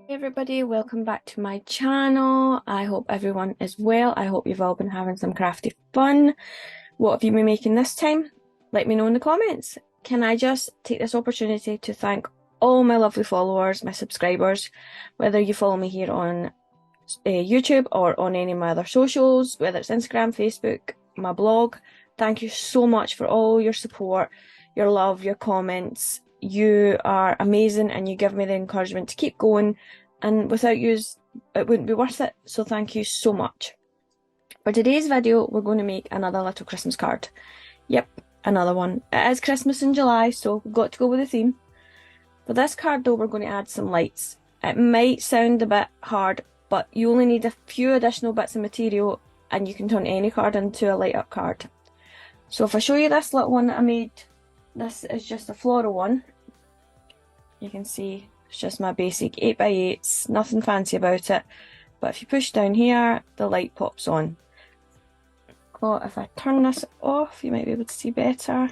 Hey everybody, welcome back to my channel. I hope everyone is well. I hope you've all been having some crafty fun. What have you been making this time? Let me know in the comments. Can I just take this opportunity to thank all my lovely followers, my subscribers, whether you follow me here on YouTube or on any of my other socials, whether it's Instagram, Facebook, my blog. Thank you so much for all your support, your love, your comments. You are amazing and you give me the encouragement to keep going, and without you it wouldn't be worth it, so thank you so much. For today's video we're going to make another little Christmas card. Yep, another one. It is Christmas in July, so we've got to go with the theme. For this card though, we're going to add some lights. It might sound a bit hard, but you only need a few additional bits of material and you can turn any card into a light up card. So if I show you this little one that I made, this is just a floral one. You can see it's just my basic 8x8s, nothing fancy about it. But if you push down here, the light pops on. Well, if I turn this off, you might be able to see better.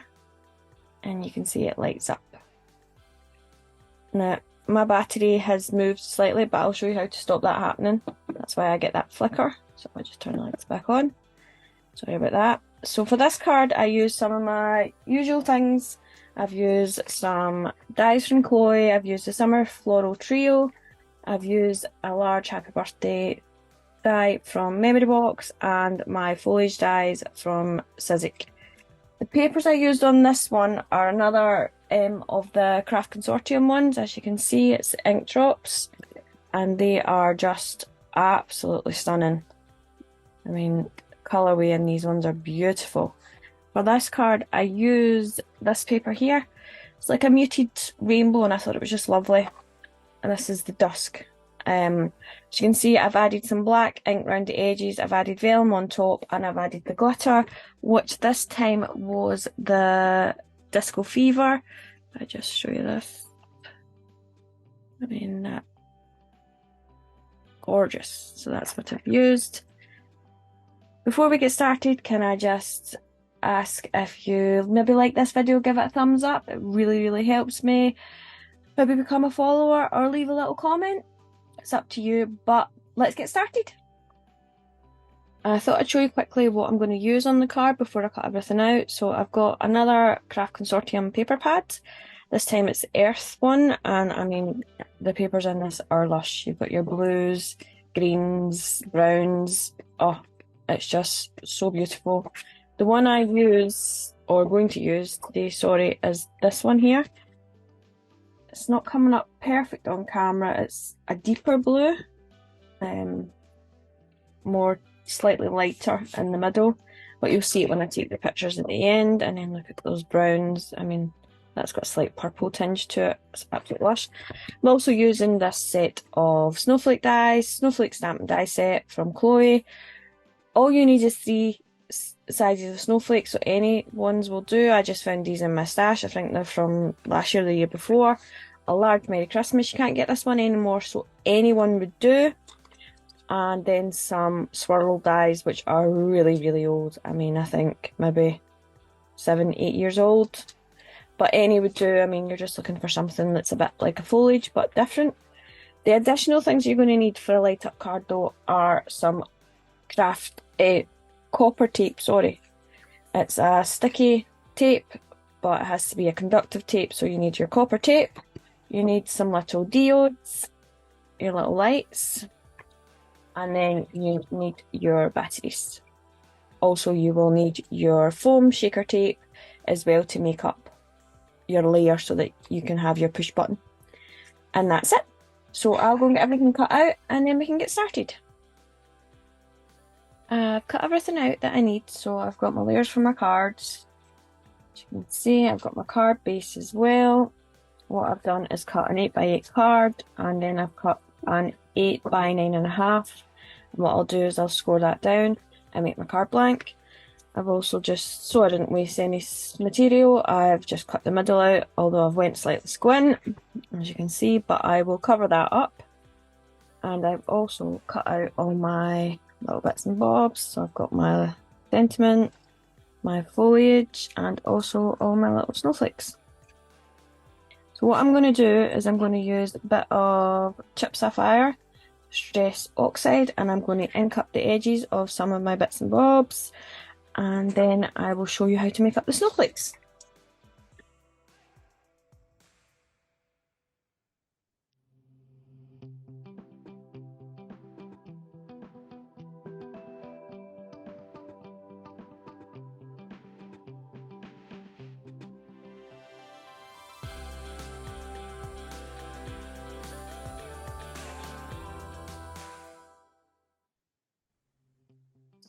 And you can see it lights up. Now, my battery has moved slightly, but I'll show you how to stop that happening. That's why I get that flicker. So I'll just turn the lights back on. Sorry about that. So for this card, I used some of my usual things. I've used some dies from Chloe, I've used the Summer Floral Trio, I've used a large Happy Birthday die from Memory Box, and my foliage dies from Sizik. The papers I used on this one are another of the Craft Consortium ones. As you can see, it's ink drops, and they are just absolutely stunning. I mean, colourway in these ones are beautiful. For this card, I used this paper here. It's like a muted rainbow, and I thought it was just lovely. And this is the dusk. As you can see, I've added some black ink around the edges, I've added vellum on top, and I've added the glitter, which this time was the Disco Fever. I just show you this. I mean, gorgeous. So that's what I've used. Before we get started, can I just ask if you maybe like this video, give it a thumbs up. It really helps me. Maybe become a follower or leave a little comment. It's up to you, but let's get started. I thought I'd show you quickly what I'm going to use on the card before I cut everything out. So I've got another Craft Consortium paper pad. This time it's the Earth one, and I mean the papers in this are lush. You've got your blues, greens, browns. Oh, it's just so beautiful. The one I use, or going to use today, sorry, is this one here. It's not coming up perfect on camera. It's a deeper blue, more slightly lighter in the middle, but you'll see it when I take the pictures at the end. And then look at those browns. I mean, that's got a slight purple tinge to it. It's absolutely lush. I'm also using this set of snowflake dies, snowflake stamp and die set from Chloe. All you need is 3 sizes of snowflakes, so any ones will do. I just found these in my stash. I think they're from last year or the year before. A large Merry Christmas. You can't get this one anymore, so anyone would do. And then some Swirl dies, which are really old. I mean, I think maybe 7-8 years old, but any would do. I mean, you're just looking for something that's a bit like a foliage but different. The additional things you're going to need for a light up card though are some copper tape, sorry. It's a sticky tape, but it has to be a conductive tape, so you need your copper tape. You need some little diodes, your little lights, and then you need your batteries. Also, you will need your foam shaker tape as well to make up your layer so that you can have your push button. And that's it. So I'll go and get everything cut out and then we can get started. I've cut everything out that I need, so I've got my layers for my cards. As you can see, I've got my card base as well. What I've done is cut an 8x8 card, and then I've cut an 8x9.5. And what I'll do is I'll score that down and make my card blank. I've also just, so I didn't waste any material, I've just cut the middle out, although I've went slightly squint, as you can see, but I will cover that up. And I've also cut out all my little bits and bobs, so I've got my sentiment, my foliage, and also all my little snowflakes. So what I'm going to do is I'm going to use a bit of Chip Sapphire Stress Oxide, and I'm going to ink up the edges of some of my bits and bobs, and then I will show you how to make up the snowflakes.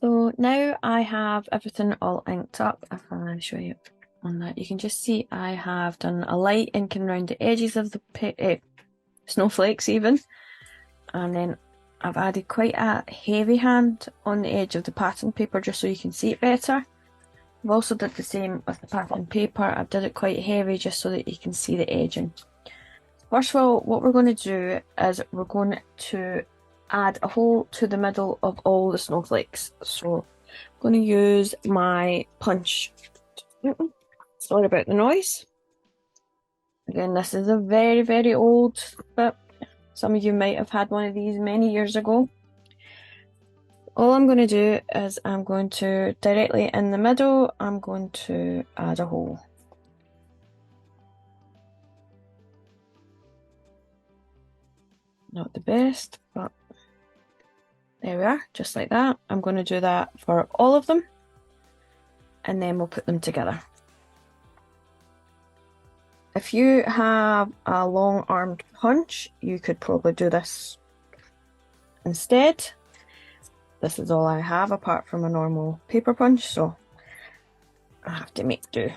So now I have everything all inked up. If I show you on that, you can just see I have done a light inking around the edges of the snowflakes even, and then I've added quite a heavy hand on the edge of the pattern paper just so you can see it better. I've also did the same with the pattern paper. I've did it quite heavy just so that you can see the edging. First of all, what we're going to do is we're going to add a hole to the middle of all the snowflakes. So I'm going to use my punch. Sorry about the noise. Again, this is a very, very old bit. Some of you might have had one of these many years ago. All I'm going to do is I'm going to, directly in the middle, I'm going to add a hole. Not the best, but there we are, just like that. I'm going to do that for all of them, and then we'll put them together. If you have a long-armed punch, you could probably do this instead. This is all I have apart from a normal paper punch, so I have to make do.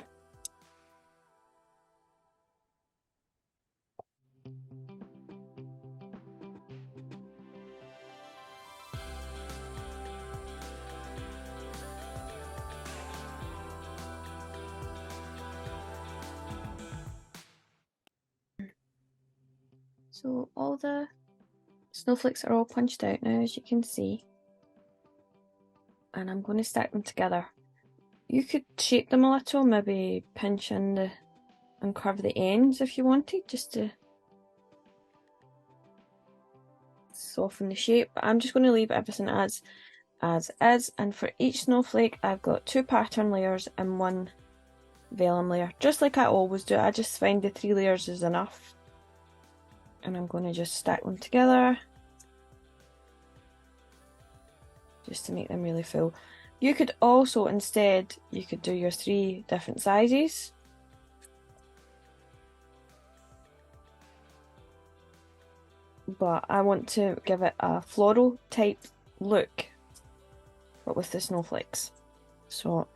So all the snowflakes are all punched out now, as you can see, and I'm going to stack them together. You could shape them a little, maybe pinch in and curve the ends if you wanted, just to soften the shape. But I'm just going to leave everything as is, and for each snowflake I've got 2 pattern layers and 1 vellum layer, just like I always do. I just find the 3 layers is enough, and I'm going to just stack them together just to make them really full. You could also, instead, you could do your 3 different sizes. But I want to give it a floral type look, but with the snowflakes. So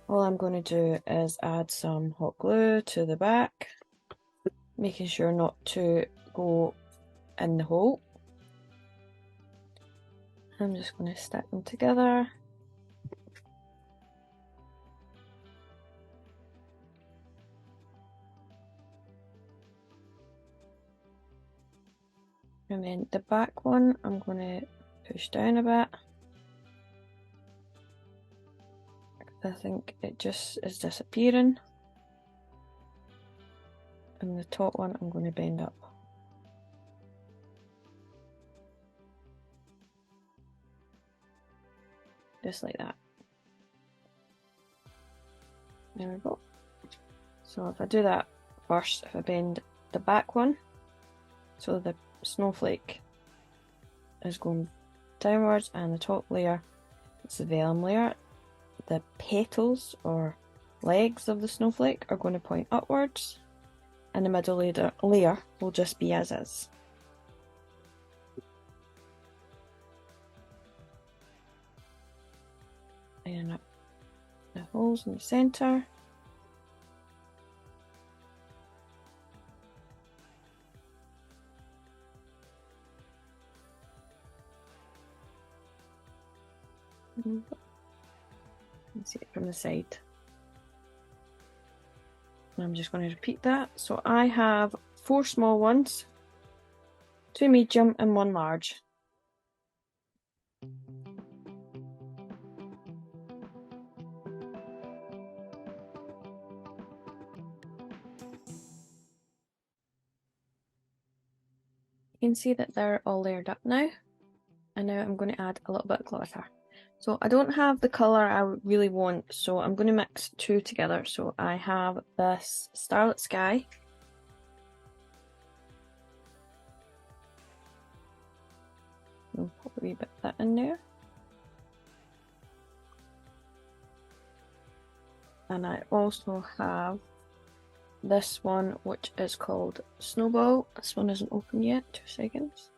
all I'm going to do is add some hot glue to the back, making sure not to go in the hole. I'm just going to stack them together. And then the back one, I'm going to push down a bit. I think it just is disappearing. And the top one, I'm going to bend up. Just like that. There we go. So if I do that first, if I bend the back one, so the snowflake is going downwards, and the top layer, it's the vellum layer. The petals or legs of the snowflake are going to point upwards, and the middle layer will just be as is. And up the holes in the centre. You can see it from the side. And I'm just going to repeat that. So I have 4 small ones, 2 medium and 1 large. can see that they're all layered up now. And now I'm going to add a little bit of glitter. So I don't have the colour I really want, so I'm going to mix two together. So I have this Starlit Sky. I'll put a wee bit of that in there. And I also have this one, which is called Snowball. This one isn't open yet, 2 seconds.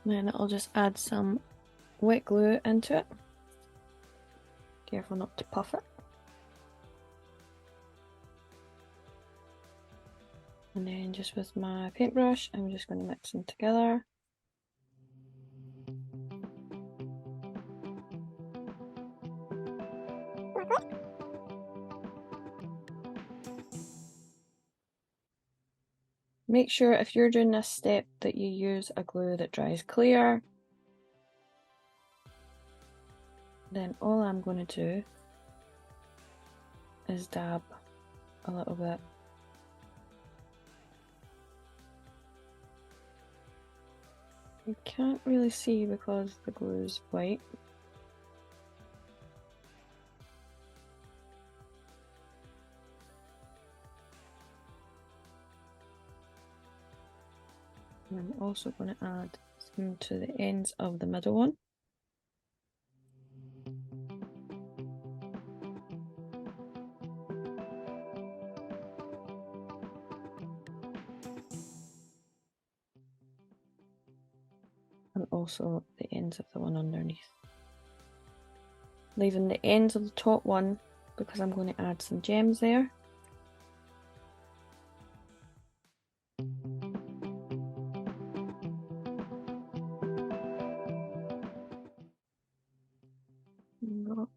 And then I'll just add some wet glue into it. Careful not to puff it. And then just with my paintbrush, I'm just going to mix them together. Make sure if you're doing this step that you use a glue that dries clear. Then all I'm going to do is dab a little bit. You can't really see because the glue is white. And I'm also going to add some to the ends of the middle one. And also the ends of the one underneath. Leaving the ends of the top one because I'm going to add some gems there.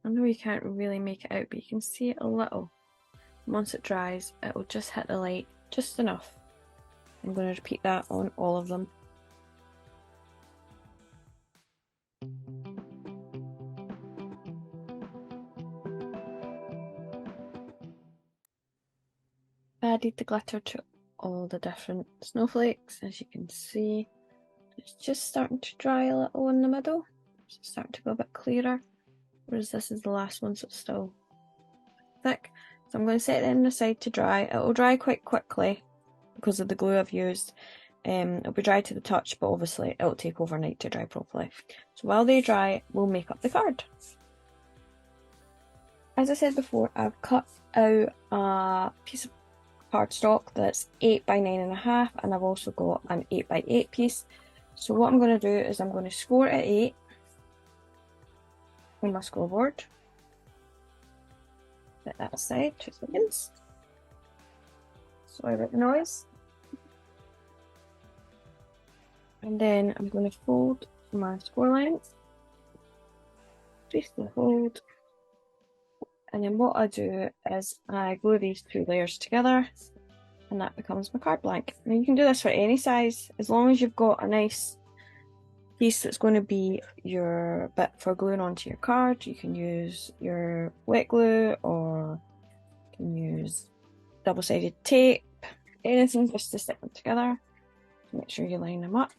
I know you can't really make it out, but you can see it a little. Once it dries, it will just hit the light just enough. I'm going to repeat that on all of them. Added the glitter to all the different snowflakes, as you can see. It's just starting to dry a little in the middle. It's starting to go a bit clearer, whereas this is the last one, so it's still thick. So I'm going to set them aside to dry. It will dry quite quickly because of the glue I've used. It'll be dry to the touch, but obviously it'll take overnight to dry properly. So while they dry, we'll make up the card. As I said before, I've cut out a piece of cardstock that's 8 by 9.5, and I've also got an 8 by 8 piece. So what I'm going to do is I'm going to score at 8 on my scoreboard. Set that aside, 2 seconds. Sorry about the noise. And then I'm going to fold my score lines. Basically hold. And then what I do is I glue these 2 layers together, and that becomes my card blank. And you can do this for any size, as long as you've got a nice piece that's going to be your bit for gluing onto your card. You can use your wet glue, or you can use double-sided tape, anything just to stick them together. Make sure you line them up.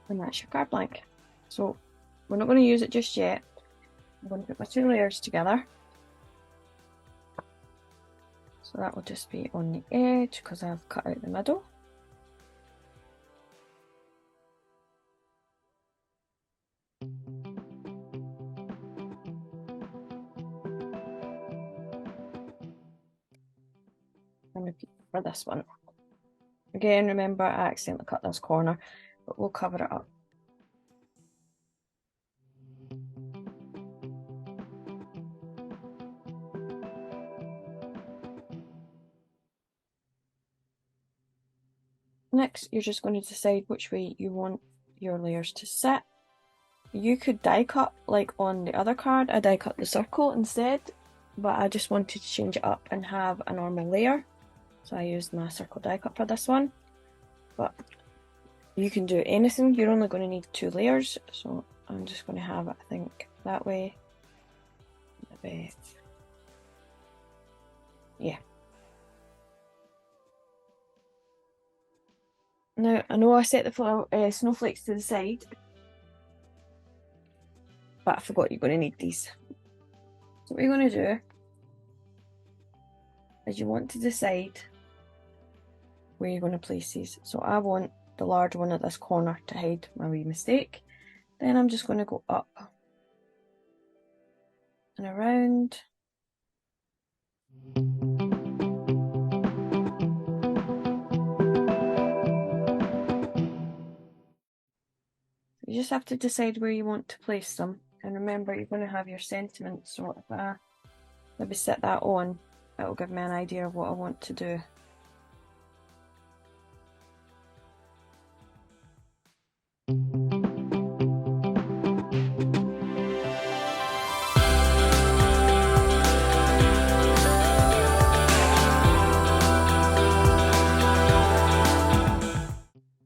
And that's your card blank. So we're not going to use it just yet. I'm going to put my 2 layers together. So that will just be on the edge because I've cut out the middle. And repeat for this one. Again, remember I accidentally cut this corner, but we'll cover it up. Next, you're just going to decide which way you want your layers to sit. You could die cut like on the other card. I die cut the circle instead, but I just wanted to change it up and have a normal layer. So I used my circle die cut for this one. But you can do anything. You're only going to need 2 layers. So I'm just going to have it, I think, that way. Maybe. Yeah. Now, I know I set the snowflakes to the side, but I forgot you're going to need these. So what you're going to do is you want to decide where you're going to place these. So I want the large one at this corner to hide my wee mistake. Then I'm just going to go up and around. You just have to decide where you want to place them. And remember, you're going to have your sentiment. So if I maybe set that on, it'll give me an idea of what I want to do.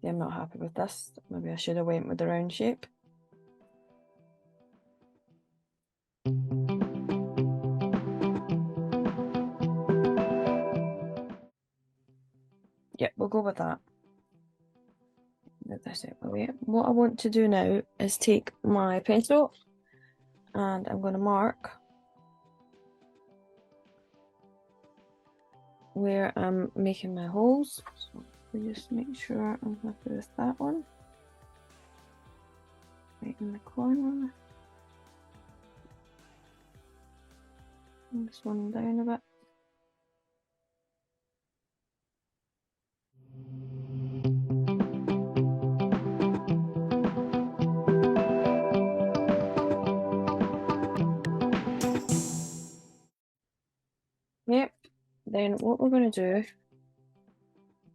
Yeah, I'm not happy with this. Maybe I should have went with the round shape. Yep, we'll go with that. Get this out of the way. What I want to do now is take my pencil and I'm going to mark where I'm making my holes. So we just make sure I'm happy with that one. Right in the corner. And this one down a bit. Yep. Then what we're going to do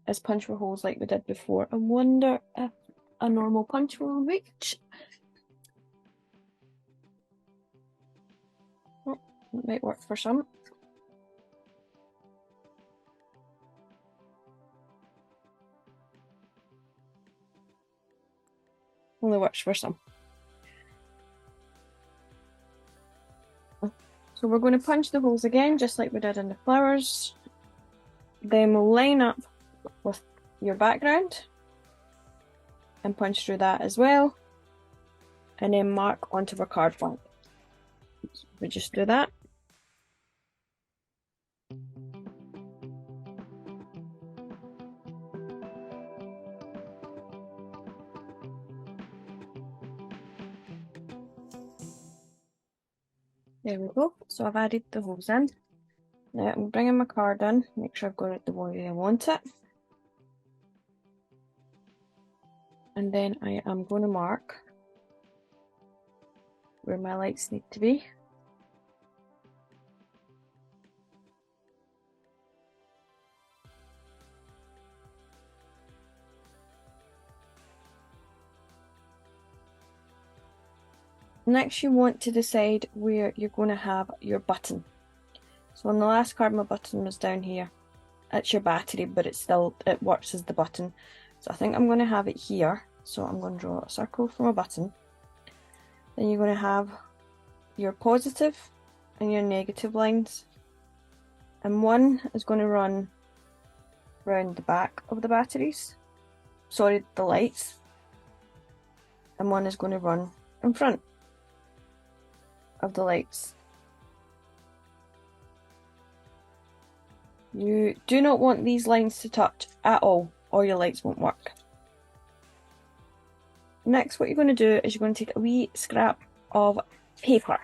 is punch for holes like we did before. I wonder if a normal punch will reach. Oh, it might work for some. Only works for some. So we're going to punch the holes again, just like we did in the flowers. Then we'll line up with your background and punch through that as well. And then mark onto our card front. So we just do that. There we go. So I've added the holes in. Now I'm bringing my card in, make sure I've got it the way I want it. And then I am going to mark where my lights need to be. Next, you want to decide where you're going to have your button. So on the last card, my button was down here. It's your battery, but it works as the button. So I think I'm going to have it here. So I'm going to draw a circle for my button. Then you're going to have your positive and your negative lines. And one is going to run around the back of the batteries. Sorry, the lights. And one is going to run in front of the lights. You do not want these lines to touch at all, or your lights won't work. Next, what you're going to do is you're going to take a wee scrap of paper.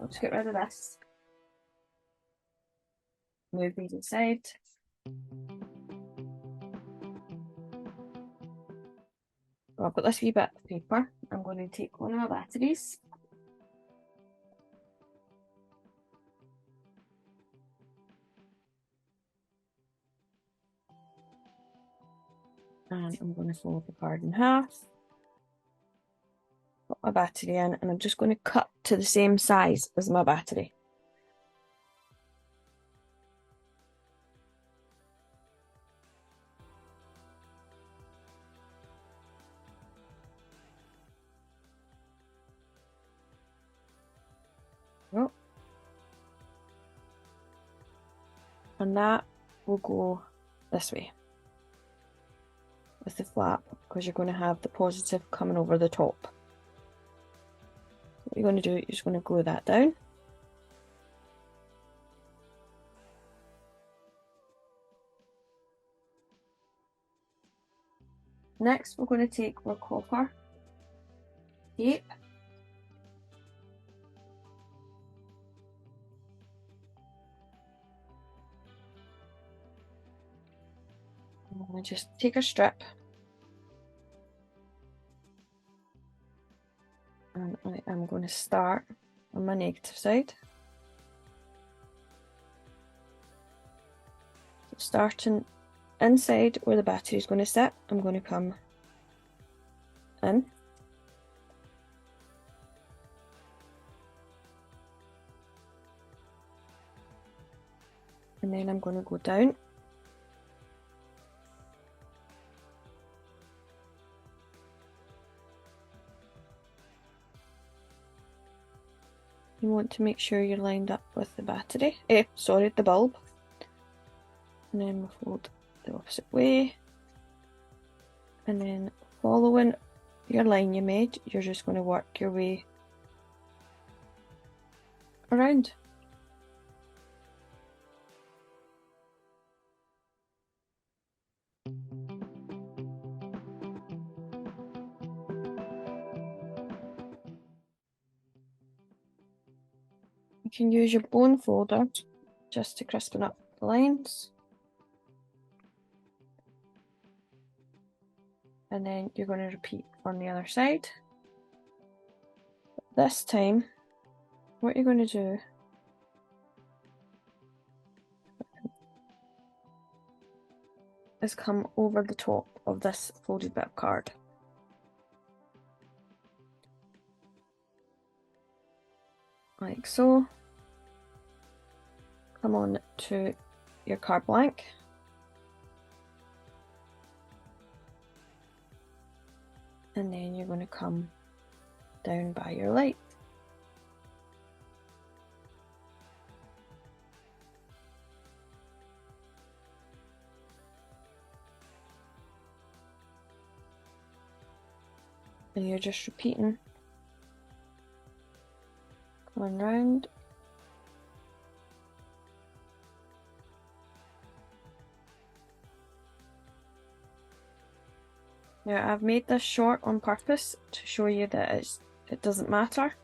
I'll just get rid of this. Move these aside. Well, I've got this wee bit of paper. I'm going to take one of my batteries. And I'm going to fold the card in half. my battery in, and I'm just going to cut to the same size as my battery. Oh. And that will go this way with the flap, because you're going to have the positive coming over the top. What you're going to do, you're just going to glue that down. Next, we're going to take our copper tape. I'm going to just take a strip, and I'm going to start on my negative side. So starting inside where the battery is going to sit, I'm going to come in. And then I'm going to go down. You want to make sure you're lined up with the battery, the bulb. And then we'll fold the opposite way. And then following your line you made, you're just going to work your way around. You can use your bone folder just to crispen up the lines. And then you're going to repeat on the other side. This time, what you're going to do is come over the top of this folded bit of card. Like so. Come on to your card blank. And then you're going to come down by your light. And you're just repeating, going round. Now I've made this short on purpose to show you that it doesn't matter.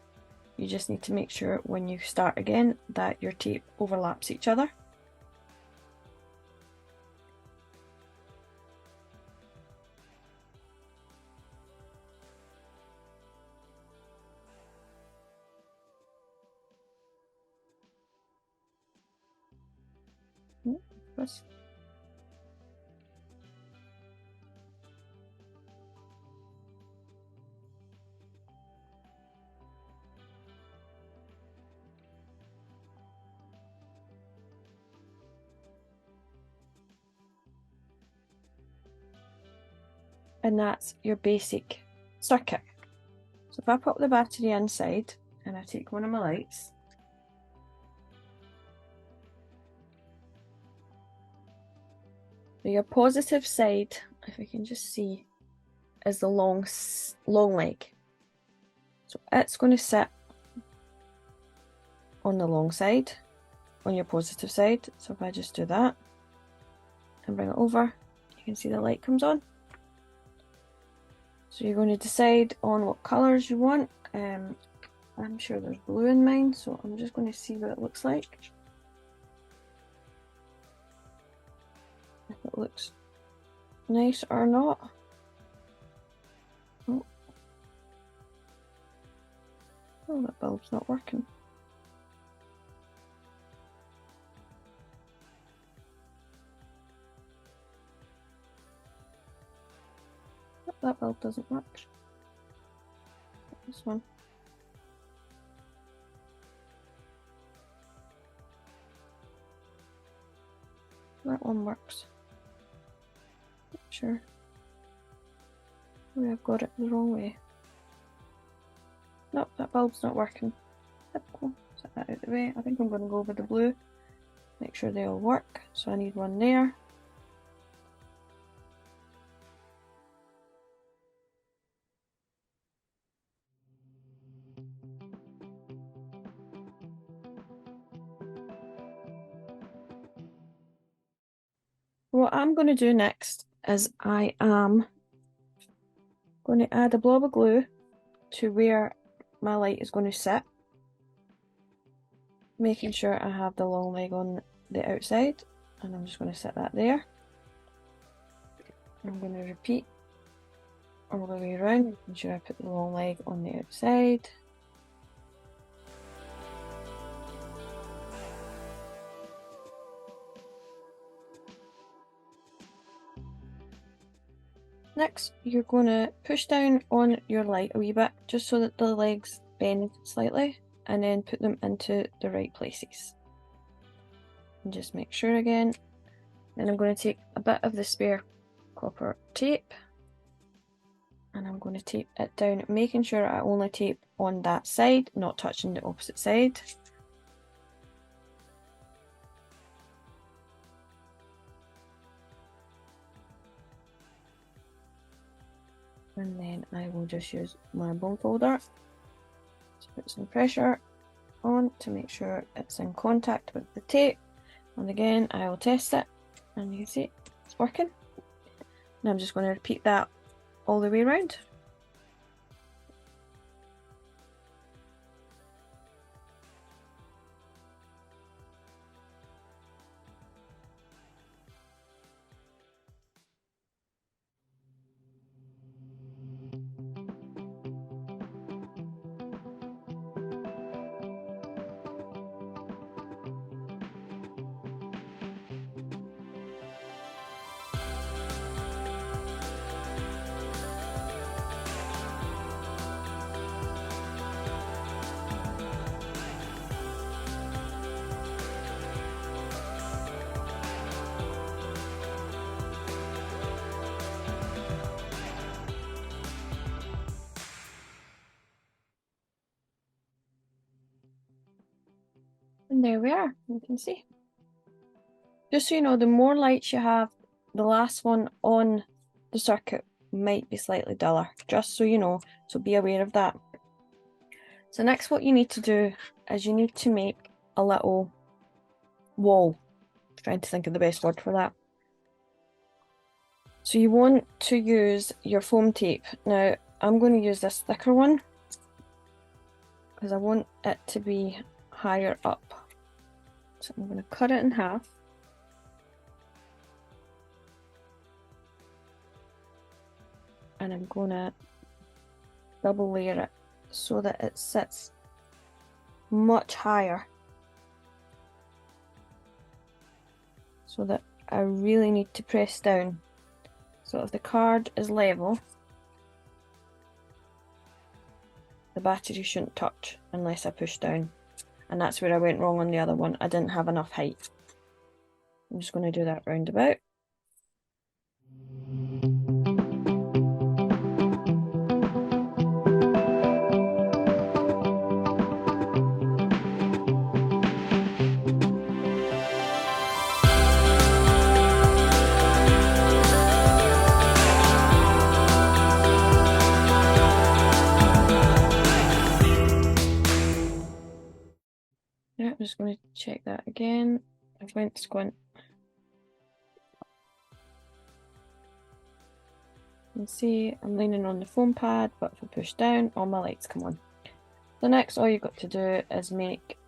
You just need to make sure when you start again that your tape overlaps each other. Oops. And that's your basic circuit. So if I pop the battery inside and I take one of my lights, so your positive side, if I can just see, is the long leg. So it's going to sit on the long side, on your positive side. So if I just do that and bring it over, you can see the light comes on. So you're going to decide on what colours you want. I'm sure there's blue in mine, so I'm just going to see what it looks like. If it looks nice or not. Oh, that bulb's not working. That bulb doesn't work. this one. That one works. Not sure. Maybe I've got it the wrong way. Nope, that bulb's not working. Typical. Set that out of the way. I think I'm going to go with the blue. Make sure they all work. So I need one there. What I'm going to do next is I am going to add a blob of glue to where my light is going to sit, making sure I have the long leg on the outside, and I'm just going to set that there. I'm going to repeat all the way around, making sure I put the long leg on the outside. Next, you're going to push down on your light a wee bit, just so that the legs bend slightly, and then put them into the right places. And just make sure again. Then I'm going to take a bit of the spare copper tape, and I'm going to tape it down, making sure I only tape on that side, not touching the opposite side. And then I will just use my bone folder to put some pressure on to make sure it's in contact with the tape. And again, I will test it, and you can see it's working. Now I'm just going to repeat that all the way around. And there we are, you can see. Just so you know, the more lights you have, the last one on the circuit might be slightly duller, just so you know, so be aware of that. So next what you need to do is you need to make a little wall. I'm trying to think of the best word for that. So you want to use your foam tape. Now I'm going to use this thicker one because I want it to be higher up. So I'm going to cut it in half. And I'm going to double layer it so that it sits much higher. So that I really need to press down. So if the card is level, the battery shouldn't touch unless I push down. And that's where I went wrong on the other one. I didn't have enough height. I'm just going to do that round about. Yeah, I'm just going to check that again. I went squint. You can see I'm leaning on the foam pad, but if I push down, all my lights come on. So next, all you've got to do is make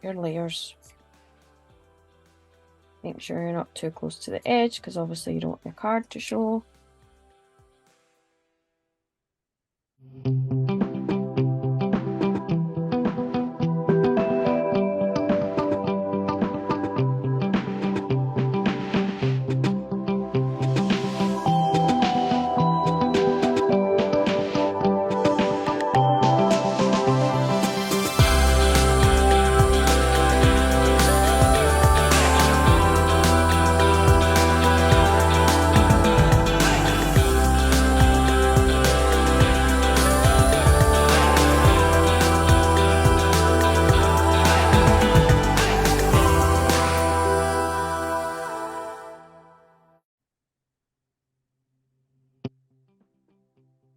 your layers. Make sure you're not too close to the edge, because obviously you don't want your card to show.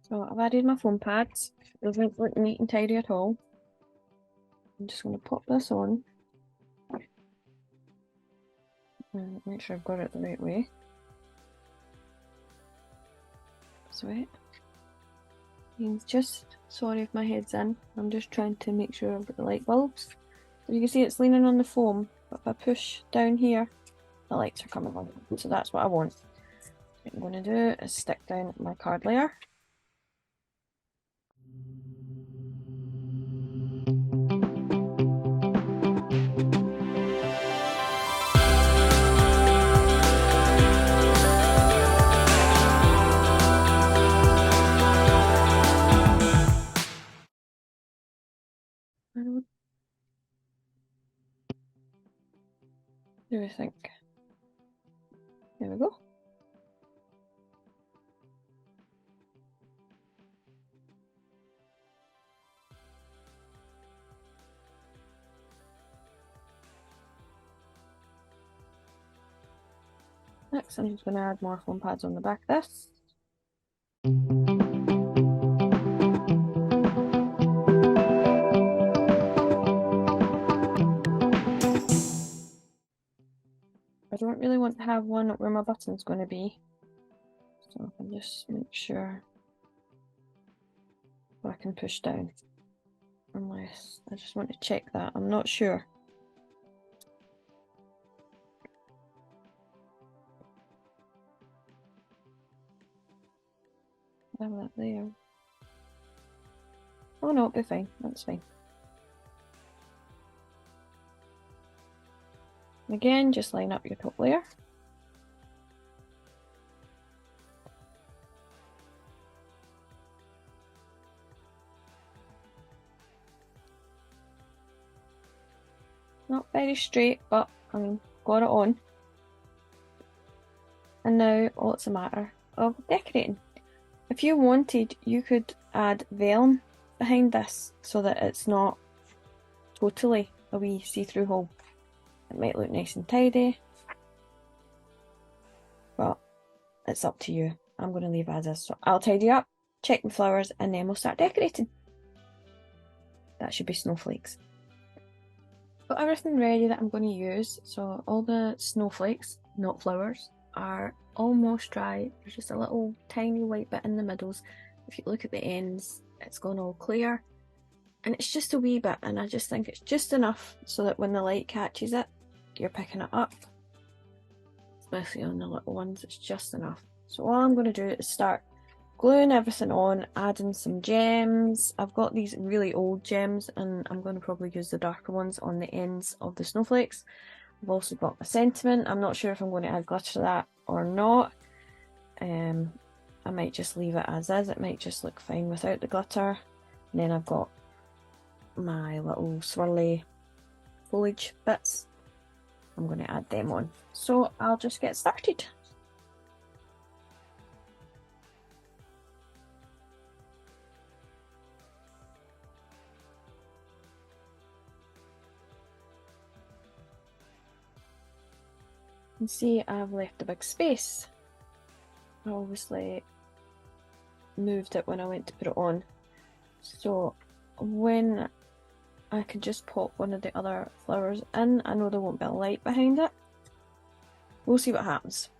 So I've added my foam pads. It doesn't look neat and tidy at all. I'm just going to pop this on. And make sure I've got it the right way. Sweet. Just sorry if my head's in. I'm just trying to make sure I've got the light bulbs. So you can see it's leaning on the foam, but if I push down here, the lights are coming on. So that's what I want. What I'm going to do is stick down my card layer. What do we think? There we go. Next, I'm just going to add more foam pads on the back of this. I don't really want to have one where my button's going to be, so I can just make sure I can push down. Unless I just want to check that, I'm not sure. Have that there. Oh no, it'll be fine, that's fine. Again, just line up your top layer. Not very straight, but I mean, got it on. And now all it's a matter of decorating. If you wanted, you could add vellum behind this so that it's not totally a wee see-through hole. It might look nice and tidy, but it's up to you. I'm going to leave as is. So I'll tidy up, check my flowers, and then we'll start decorating. That should be snowflakes. Got everything ready that I'm going to use. So all the snowflakes, not flowers, are almost dry. There's just a little tiny white bit in the middles. If you look at the ends, it's gone all clear. And it's just a wee bit, and I just think it's just enough so that when the light catches it, you're picking it up. Especially on the little ones, it's just enough. So all I'm going to do is start gluing everything on, adding some gems. I've got these really old gems, and I'm going to probably use the darker ones on the ends of the snowflakes. I've also got a sentiment. I'm not sure if I'm going to add glitter to that or not. I might just leave it as is. It might just look fine without the glitter. And then I've got my little swirly foliage bits. I'm going to add them on. So I'll just get started. You can see I've left a big space. I obviously moved it when I went to put it on. So when I could just pop one of the other flowers in, I know there won't be a light behind it. We'll see what happens.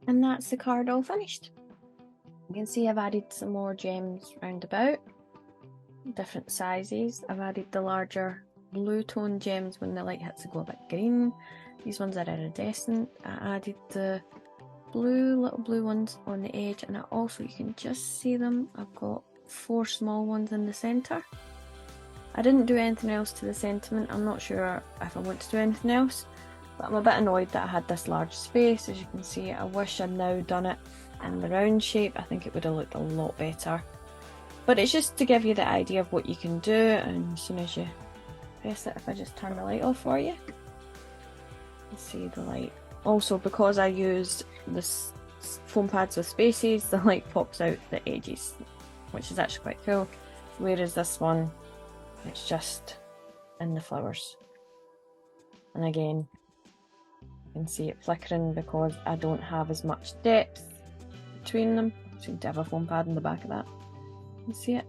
And that's the card all finished. You can see I've added some more gems round about, different sizes. I've added the larger blue tone gems when the light hits the glow a bit green. These ones are iridescent. I added the little blue ones on the edge, and also, you can just see them, I've got 4 small ones in the centre. I didn't do anything else to the sentiment. I'm not sure if I want to do anything else, but I'm a bit annoyed that I had this large space. As you can see, I wish I'd now done it in the round shape. I think it would have looked a lot better. But it's just to give you the idea of what you can do, and as soon as you press it, if I just turn the light off for you, you see the light. Also, because I used this foam pads with spaces, the light pops out the edges, which is actually quite cool. Whereas this one, it's just in the flowers. And again, you can see it flickering because I don't have as much depth between them. I seem to have a foam pad in the back of that. You can see it.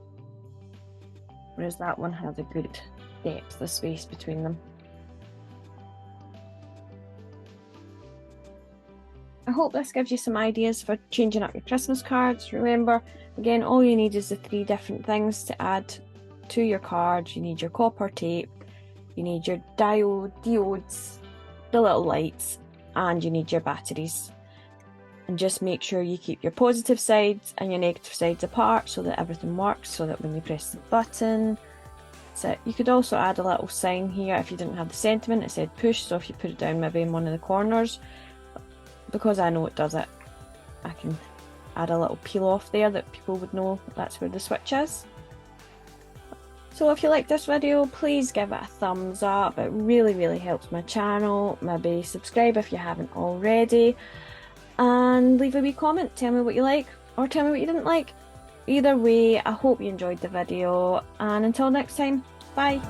Whereas that one has a good depth of space between them. I hope this gives you some ideas for changing up your Christmas cards. Remember, again, all you need is the 3 different things to add to your cards. You need your copper tape, you need your diodes, the little lights, and you need your batteries. And just make sure you keep your positive sides and your negative sides apart so that everything works, so that when you press the button, that's it. You could also add a little sign here if you didn't have the sentiment. It said push, so if you put it down maybe in one of the corners, because I know it does it, I can add a little peel off there that people would know that's where the switch is. So if you like this video, please give it a thumbs up. It really helps my channel. Maybe subscribe if you haven't already, and leave a wee comment. Tell me what you like or tell me what you didn't like. Either way, I hope you enjoyed the video, and until next time, bye.